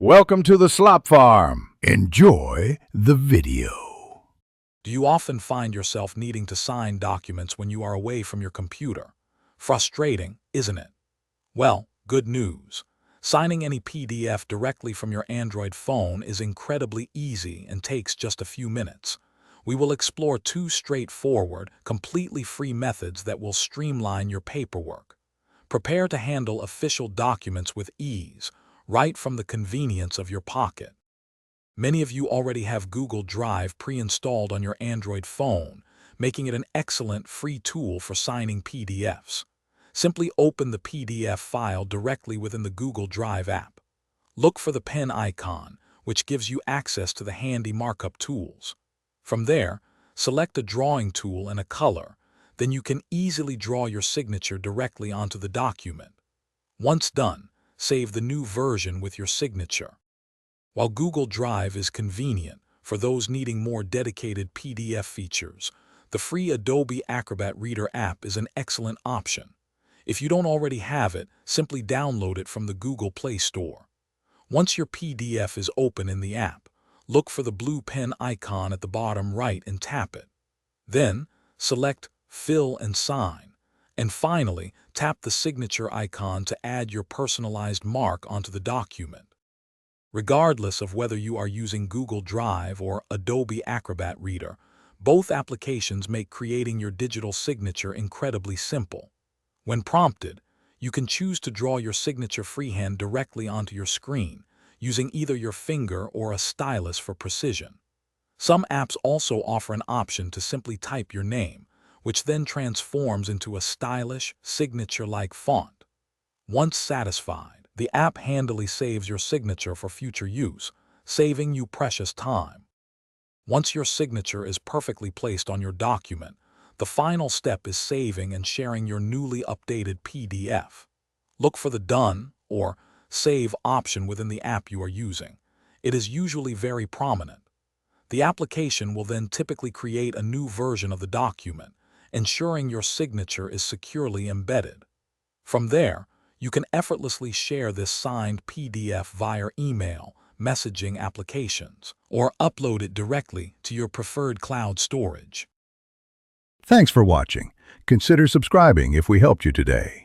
Welcome to the Slop Farm. Enjoy the video. Do you often find yourself needing to sign documents when you are away from your computer? Frustrating, isn't it? Well, good news. Signing any PDF directly from your Android phone is incredibly easy and takes just a few minutes. We will explore two straightforward, completely free methods that will streamline your paperwork. Prepare to handle official documents with ease, right from the convenience of your pocket. Many of you already have Google Drive pre-installed on your Android phone, making it an excellent free tool for signing PDFs. Simply open the PDF file directly within the Google Drive app. Look for the pen icon, which gives you access to the handy markup tools. From there, select a drawing tool and a color. Then you can easily draw your signature directly onto the document. Once done, save the new version with your signature. While Google Drive is convenient for those needing more dedicated PDF features, the free Adobe Acrobat Reader app is an excellent option. If you don't already have it, simply download it from the Google Play Store. Once your PDF is open in the app, look for the blue pen icon at the bottom right and tap it. Then, select Fill and Sign. And finally, tap the signature icon to add your personalized mark onto the document. Regardless of whether you are using Google Drive or Adobe Acrobat Reader, both applications make creating your digital signature incredibly simple. When prompted, you can choose to draw your signature freehand directly onto your screen, using either your finger or a stylus for precision. Some apps also offer an option to simply type your name, which then transforms into a stylish, signature-like font. Once satisfied, the app handily saves your signature for future use, saving you precious time. Once your signature is perfectly placed on your document, the final step is saving and sharing your newly updated PDF. Look for the Done or Save option within the app you are using. It is usually very prominent. The application will then typically create a new version of the document, ensuring your signature is securely embedded. From there, you can effortlessly share this signed PDF via email, messaging applications, or upload it directly to your preferred cloud storage. Thanks for watching. Consider subscribing if we helped you today.